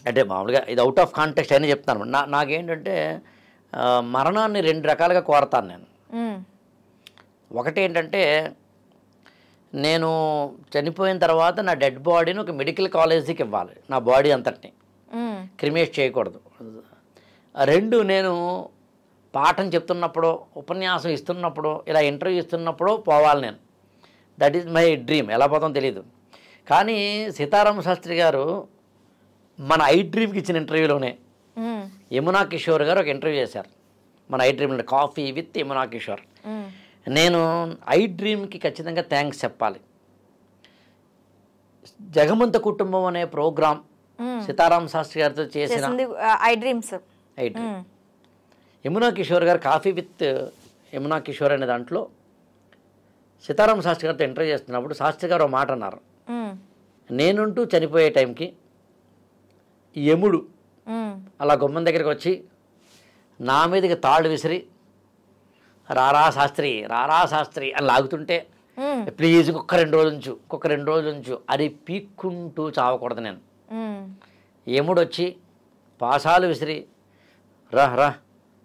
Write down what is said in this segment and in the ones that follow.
అంటే మామూలుగా ఇది అవుట్ ఆఫ్ కాంటెక్స్ట్ అని చెప్తాను. నాకేంటంటే మరణాన్ని 2 రకాలుగా కోరతాను నేను. ఒకటి ఏంటంటే, నేను చనిపోయిన తర్వాత నా డెడ్ బాడీని ఒక మెడికల్ కాలేజీకి ఇవ్వాలి, నా బాడీ అంతటిని క్రిమేట్ చేయకూడదు. 2, నేను పాఠం చెప్తున్నప్పుడు, ఉపన్యాసం ఇస్తున్నప్పుడు, ఇలా ఇంటర్వ్యూ ఇస్తున్నప్పుడు పోవాలి నేను. That is my dream. ఎలా పోతాం తెలీదు. కానీ సీతారామ శాస్త్రి గారు మన ఐ డ్రీమ్కి ఇచ్చిన ఇంటర్వ్యూలోనే యమునా కిషోర్ గారు ఒక ఇంటర్వ్యూ చేశారు మన ఐ డ్రీమ్లో, కాఫీ విత్ యమునా కిషోర్. నేను ఐ డ్రీమ్కి ఖచ్చితంగా థ్యాంక్స్ చెప్పాలి. జగమంత కుటుంబం అనే ప్రోగ్రామ్ సీతారామ శాస్త్రి గారితో చేసిన ఐ డ్రీమ్స్. యమునా కిషోర్ గారు కాఫీ విత్ యమునా కిషోర్ అనే దాంట్లో సీతారామ శాస్త్రి గారితో ఇంటర్వ్యూ చేస్తున్నప్పుడు శాస్త్రి గారు ఒక మాట అన్నారు, నేనుంటూ చనిపోయే టైంకి యముడు అలా గుమ్మం దగ్గరికి వచ్చి నా మీదకి తాళ్ళు విసిరి రారా శాస్త్రి అని లాగుతుంటే, ప్లీజ్ ఇంకొక 2 రోజులు ఉంచు అది పీక్కుంటూ చావకూడదు నేను. యముడు వచ్చి పాసాలు విసిరి రా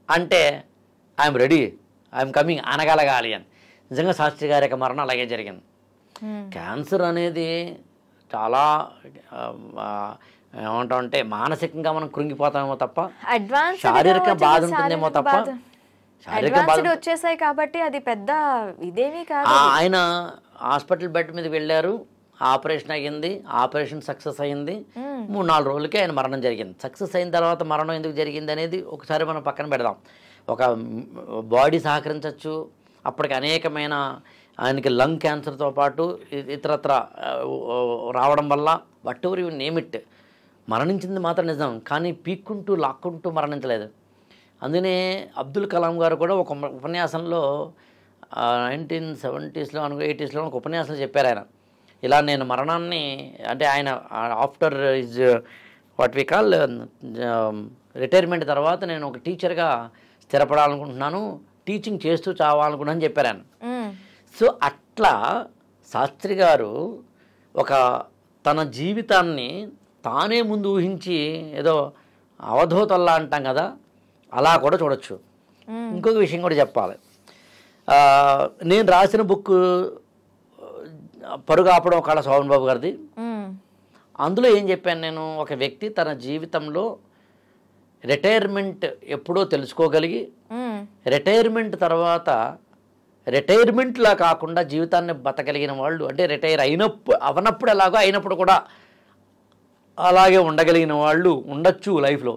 అంటే ఐఎమ్ రెడీ, ఐఎమ్ కమింగ్ అనగలగాలి అని. నిజంగా శాస్త్రి గారి యొక్క మరణం అలాగే జరిగింది. క్యాన్సర్ అనేది చాలా ఏమంటామంటే మానసికంగా మనం కృంగిపోతామేమో తప్ప, శారీరక బాధ ఉంటుందేమో తప్ప, శారీరక బాధ వచ్చేసాయి కాబట్టి అది పెద్ద ఇదేమీ కాదు. ఆయన హాస్పిటల్ బెడ్ మీద వెళ్ళారు, ఆపరేషన్ అయ్యింది, ఆపరేషన్ సక్సెస్ అయ్యింది. 3-4 రోజులకే ఆయన మరణం జరిగింది. సక్సెస్ అయిన తర్వాత మరణం ఎందుకు జరిగింది అనేది ఒకసారి మనం పక్కన పెడదాం. ఒక బాడీ సహకరించవచ్చు, అప్పటికి అనేకమైన ఆయనకి లంగ్ క్యాన్సర్తో పాటు ఇతరత్ర రావడం వల్ల what ever you name it, మరణించింది మాత్రం నిజం. కానీ పీక్కుంటూ లాక్కుంటూ మరణించలేదు. అందుకనే అబ్దుల్ కలాం గారు కూడా ఒక ఉపన్యాసంలో 1970s 80s ఒక ఉపన్యాసంలో చెప్పారు ఆయన, ఇలా నేను మరణాన్ని అంటే ఆయన after is what we call retirement తర్వాత నేను ఒక టీచర్గా స్థిరపడాలనుకుంటున్నాను, టీచింగ్ చేస్తూ చావాలనుకుంటున్నాను చెప్పారు ఆయన. సో అట్లా శాస్త్రి గారు ఒక తన జీవితాన్ని తానే ముందు ఊహించి ఏదో అవధూతల్లా అంటాం కదా, అలా కూడా చూడొచ్చు. ఇంకొక విషయం కూడా చెప్పాలి, నేను రాసిన బుక్ పరుగాపడం కళ శోభన్ బాబు గారిది. అందులో ఏం చెప్పాను నేను, ఒక వ్యక్తి తన జీవితంలో రిటైర్మెంట్ ఎప్పుడో తెలుసుకోగలిగి రిటైర్మెంట్ తర్వాత రిటైర్మెంట్లా కాకుండా జీవితాన్ని బతకగలిగిన వాళ్ళు, అంటే రిటైర్ అవనప్పుడు ఎలాగో అయినప్పుడు కూడా అలాగే ఉండగలిగిన వాళ్ళు ఉండొచ్చు లైఫ్లో.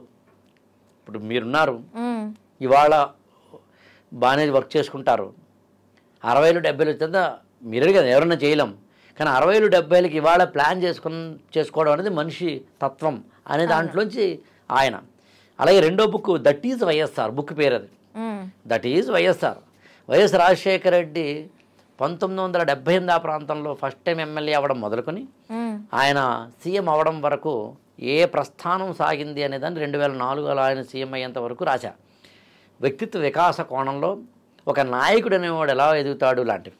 ఇప్పుడు మీరున్నారు, ఇవాళ బాగానే వర్క్ చేసుకుంటారు, 60 70 వచ్చేంత మీరే కదా ఎవరైనా చేయలేం. కానీ 60 70 ఇవాళ ప్లాన్ చేసుకోవడం అనేది మనిషి తత్వం అనే దాంట్లోంచి ఆయన. అలాగే రెండో book that is YSR, book పేరు అది, that is YSR. YS Rajasekhara Reddy 1978 ఆ ప్రాంతంలో ఫస్ట్ టైం ఎమ్మెల్యే అవ్వడం మొదలుకొని ఆయన సీఎం అవ్వడం వరకు ఏ ప్రస్థానం సాగింది అనేదాన్ని 2004 ఆయన సీఎం అయ్యేంత వరకు రాశా. వ్యక్తిత్వ వికాస కోణంలో ఒక నాయకుడు అనేవాడు ఎలా ఎదుగుతాడు లాంటివి.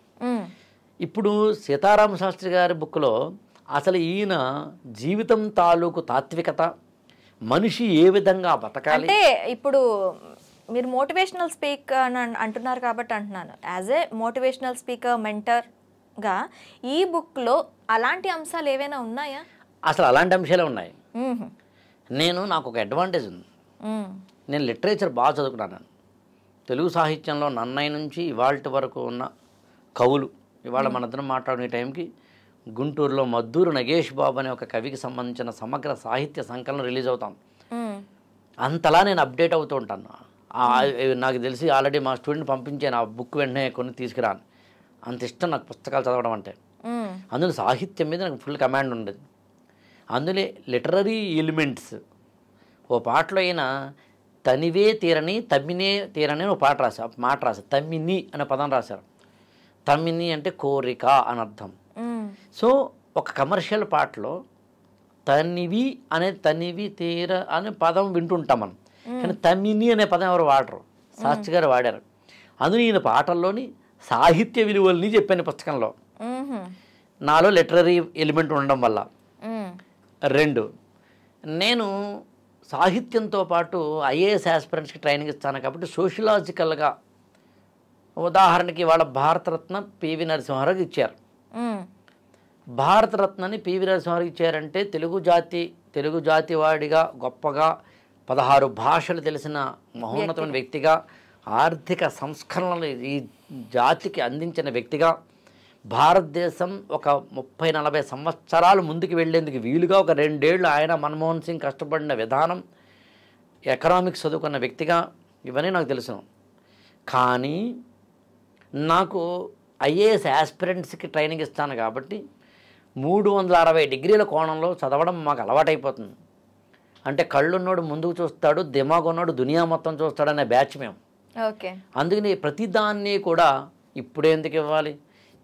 ఇప్పుడు సీతారామ శాస్త్రి గారి బుక్లో అసలు ఈయన జీవితం తాలూకు తాత్వికత, మనిషి ఏ విధంగా బతకాలి. అంటే ఇప్పుడు మీరు మోటివేషనల్ స్పీకర్ అని అంటున్నారు కాబట్టి అంటున్నాను, యాజ్ ఏ మోటివేషనల్ స్పీకర్ మెంటర్గా ఈ బుక్లో అలాంటి అంశాలు ఏవైనా ఉన్నాయా? అసలు అలాంటి అంశాలే ఉన్నాయి. నాకు ఒక అడ్వాంటేజ్ ఉంది, నేను లిటరేచర్ బాగా చదువుకున్నాను. తెలుగు సాహిత్యంలో నన్నయ్య నుంచి ఇవాళ వరకు ఉన్న కవులు, ఇవాళ మనందరం మాట్లాడుకునే టైంకి గుంటూరులో మద్దూరు నగేష్ బాబు అనే ఒక కవికి సంబంధించిన సమగ్ర సాహిత్య సంకలనం రిలీజ్ అవుతాం. అంతలా నేను అప్డేట్ అవుతూ ఉంటాను. నాకు తెలిసి ఆల్రెడీ మా స్టూడెంట్ పంపించాను ఆ బుక్ వెంటనే కొన్ని తీసుకురాను. అంత ఇష్టం నాకు పుస్తకాలు చదవడం అంటే. అందులో సాహిత్యం మీద నాకు ఫుల్ కమాండ్ ఉండేది. అందులో లిటరరీ ఎలిమెంట్స్ ఓ పాటలో అయినా తనివే తీరని తమ్మినే తీరని ఒక మాట రాశారు. తమ్మిని అనే పదం రాశారు. తమ్మిని అంటే కోరిక అని అర్థం. సో ఒక కమర్షియల్ పాటలో తనివి తీర అనే పదం వింటుంటాం మనం, కానీ తమ్మిని అనే పదం ఎవరు వాడరు, శాస్త్రి గారు వాడారు. అందులో ఈయన పాటల్లోని సాహిత్య విలువల్ని చెప్పాను పుస్తకంలో. నాలో లిటరరీ ఎలిమెంట్ ఉండడం వల్ల. 2 నేను సాహిత్యంతో పాటు ఐఏఎస్ ఆస్పిరెంట్స్కి ట్రైనింగ్ ఇస్తాను కాబట్టి సోషలాజికల్గా ఉదాహరణకి వాళ్ళ భారతరత్న పివి నరసింహారావు ఇచ్చారు. భారతరత్నని పివి నరసింహారావు ఇచ్చారంటే తెలుగు జాతి వాడిగా గొప్పగా 16 భాషలు తెలిసిన మహోన్నతమైన వ్యక్తిగా, ఆర్థిక సంస్కరణలు ఈ జాతికి అందించిన వ్యక్తిగా, భారతదేశం ఒక 30-40 సంవత్సరాలు ముందుకు వెళ్ళేందుకు వీలుగా ఒక 2 ఏళ్ళు ఆయన మన్మోహన్ సింగ్ కష్టపడిన విధానం, ఎకనామిక్స్ చదువుకున్న వ్యక్తిగా ఇవన్నీ నాకు తెలుసు. కానీ నాకు ఐఏఎస్ ఆస్పిరెంట్స్కి ట్రైనింగ్ ఇస్తాను కాబట్టి 360 డిగ్రీల కోణంలో చదవడం మాకు అలవాటైపోతుంది. అంటే కళ్ళున్నోడు ముందుకు చూస్తాడు, దిమాగ్ ఉన్నోడు దునియా మొత్తం చూస్తాడనే బ్యాచ్ మేము. ఓకే. అందుకని ప్రతిదాన్ని కూడా ఇప్పుడు ఎందుకు ఇవ్వాలి,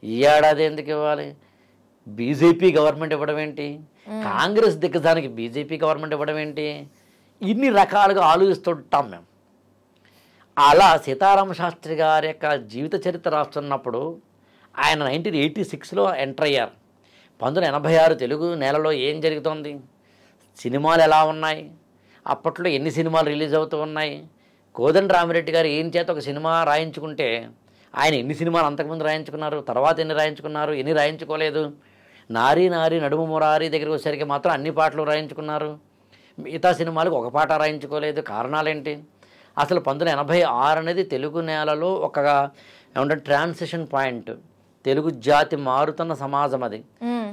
ఈ ఏడాది ఎందుకు ఇవ్వాలి, బీజేపీ గవర్నమెంట్ ఇవ్వడం ఏంటి, కాంగ్రెస్ దిగ్గజానికి బీజేపీ గవర్నమెంట్ ఇవ్వడం ఏంటి, ఇన్ని రకాలుగా ఆలోచిస్తుంటాం మేము. అలా సీతారామ శాస్త్రి గారి యొక్క జీవిత చరిత్ర రాస్తున్నప్పుడు ఆయన 1986లో ఎంటర్ అయ్యారు. 1986 తెలుగు నేలలో ఏం జరుగుతోంది, సినిమాలు ఎలా ఉన్నాయి, అప్పట్లో ఎన్ని సినిమాలు రిలీజ్ అవుతూ ఉన్నాయి, కోదండ రామిరెడ్డి గారు ఏం చేత ఒక సినిమా రాయించుకుంటే ఆయన ఎన్ని సినిమాలు అంతకుముందు రాయించుకున్నారు, తర్వాత ఎన్ని రాయించుకున్నారు, ఎన్ని రాయించుకోలేదు, నారీ నడుము మురారి దగ్గరికి వచ్చేసరికి మాత్రం అన్ని పాటలు రాయించుకున్నారు, మిగతా సినిమాలకు ఒక పాట రాయించుకోలేదు, కారణాలేంటి, అసలు 1986 అనేది తెలుగు నేలలో ఒక ఏమంటే ట్రాన్సిషన్ పాయింట్, తెలుగు జాతి మారుతున్న సమాజం అది.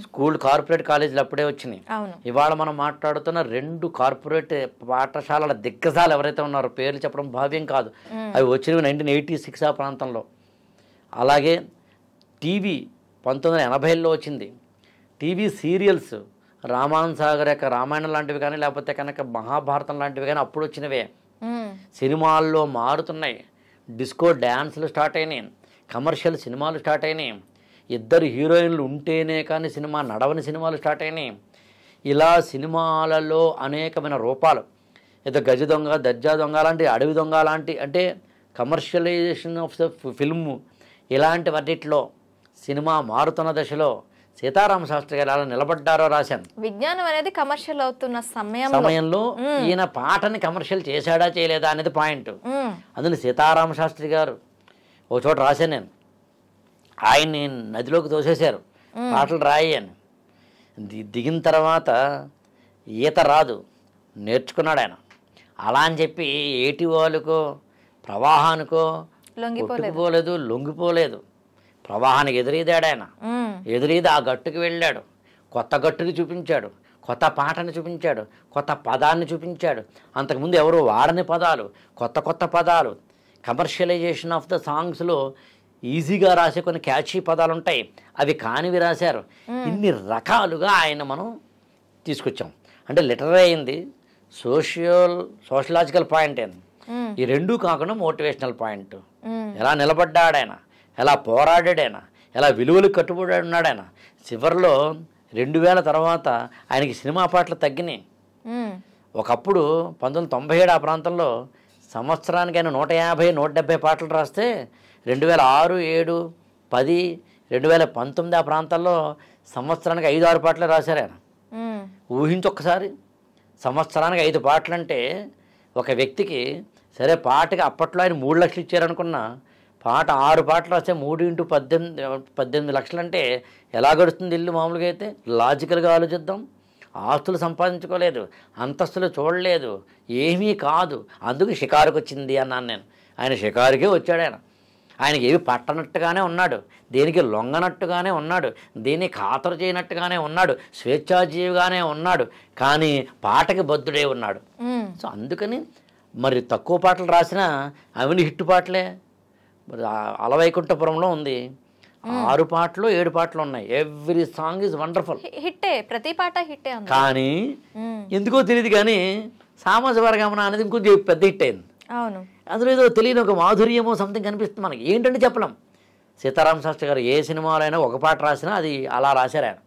స్కూల్ కార్పొరేట్ కాలేజీలు అప్పుడే వచ్చినాయి. ఇవాళ మనం మాట్లాడుతున్న 2 కార్పొరేట్ పాఠశాలల దిగ్గజాలు ఎవరైతే ఉన్నారో పేర్లు చెప్పడం భావ్యం కాదు, అవి వచ్చినవి 1986 ఆ ప్రాంతంలో. అలాగే టీవీ 1980లో వచ్చింది. టీవీ సీరియల్స్ రామాన్ సాగర్ యొక్క రామాయణం లాంటివి కానీ లేకపోతే కనుక మహాభారతం లాంటివి కానీ అప్పుడు వచ్చినవే. సినిమాల్లో మారుతున్నాయి, డిస్కో డ్యాన్సులు స్టార్ట్ అయినాయి, కమర్షియల్ సినిమాలు స్టార్ట్ అయినాయి, 2 హీరోయిన్లు ఉంటేనే కానీ సినిమా నడవని సినిమాలు స్టార్ట్ అయినాయి. ఇలా సినిమాలలో అనేకమైన రూపాలు, ఏదో గజ దొంగ, దర్జా దొంగ లాంటి, అడవి దొంగ లాంటి, అంటే కమర్షియలైజేషన్ ఆఫ్ ద ఫిల్మ్, ఇలాంటి వాటిలో సినిమా మారుతున్న దశలో సీతారామ శాస్త్రి గారు ఎలా నిలబడ్డారో రాశాను. విజ్ఞానం అనేది కమర్షియల్ అవుతున్న సమయంలో ఈయన పాటని కమర్షియల్ చేశాడా చేయలేదా అనేది పాయింట్. అందులో సీతారామ శాస్త్రి గారు ఒక చోట రాశాను నేను, ఆయన్ని నదిలోకి తోసేశారు పాటలు రాయి అని. దిగిన తర్వాత ఈత రాదు, నేర్చుకున్నాడు ఆయన. అలా అని చెప్పి ఏటి వాళ్ళకో ప్రవాహానికో కొట్టుకుపోలేదు, లొంగిపోలేదు. ప్రవాహానికి ఎదురీదాడు ఆయన, ఎదురీది ఆ గట్టుకు వెళ్ళాడు, కొత్త గట్టుని చూపించాడు, కొత్త పాటని చూపించాడు, కొత్త పదాన్ని చూపించాడు. అంతకుముందు ఎవరు వాడని పదాలు, కొత్త పదాలు, కమర్షియలైజేషన్ ఆఫ్ ద సాంగ్స్లో ఈజీగా రాసే కొన్ని క్యాచీ పదాలు ఉంటాయి, అవి కానివి రాశారు. ఇన్ని రకాలుగా ఆయన మనం తీసుకొచ్చాం. అంటే లిటరీ అయింది, సోషలాజికల్ పాయింట్ అయింది. ఈ 2 కాకుండా మోటివేషనల్ పాయింట్. ఎలా నిలబడ్డాడు ఆయన, ఎలా పోరాడాడు ఆయన, ఎలా విలువలు కట్టుబడి ఉన్నాడు ఆయన. చివరిలో 2000 తర్వాత ఆయనకి సినిమా పాటలు తగ్గినాయి. ఒకప్పుడు 1997 ఆ ప్రాంతంలో సంవత్సరానికి ఆయన 150-170 పాటలు రాస్తే 2006, 7, 10, 2019 ఆ ప్రాంతాల్లో సంవత్సరానికి 5-6 పాటలే రాశారు ఆయన. ఊహించొక్కసారి సంవత్సరానికి 5 పాటలు అంటే ఒక వ్యక్తికి సరే పాటకి అప్పట్లో ఆయన 3 లక్షలు ఇచ్చారనుకున్న పాట 6 పాటలు రాస్తే 3 × 18 లక్షలు అంటే ఎలా గడుస్తుంది ఇల్లు మామూలుగా అయితే? లాజికల్గా ఆలోచిద్దాం. ఆస్తులు సంపాదించుకోలేదు, అంతస్తులు చూడలేదు, ఏమీ కాదు, అందుకు షికారుకు వచ్చింది అన్నాను నేను. ఆయన షికారుకే వచ్చాడు. ఆయనకి ఏవి పట్టనట్టుగానే ఉన్నాడు, దేనికి లొంగనట్టుగానే ఉన్నాడు, దేన్ని ఖాతరు చేయనట్టుగానే ఉన్నాడు, స్వేచ్ఛాజీవిగానే ఉన్నాడు, కానీ పాటకి బద్ధుడే ఉన్నాడు. సో అందుకని మరి తక్కువ పాటలు రాసినా అవన్నీ హిట్ పాటలే. మరి అలవైకుంఠపురంలో ఉంది, 6 పాటలు 7 పాటలు ఉన్నాయి. ఎవ్రీ సాంగ్ ఈజ్ వండర్ఫుల్, హిట్టే, ప్రతి పాట హిట్టే. కానీ ఎందుకో తెలియదు కానీ సామాజిక వర్గమన అనేది ఇంకొంచెం పెద్ద హిట్ అయింది. అవును, అందులో ఏదో తెలియని ఒక మాధుర్యమో సంథింగ్ కనిపిస్తుంది మనకి. ఏంటంటే చెప్పలేం. సీతారామ శాస్త్రి గారు ఏ సినిమాలైనా ఒక పాట రాసినా అది అలా రాశారు ఆయన.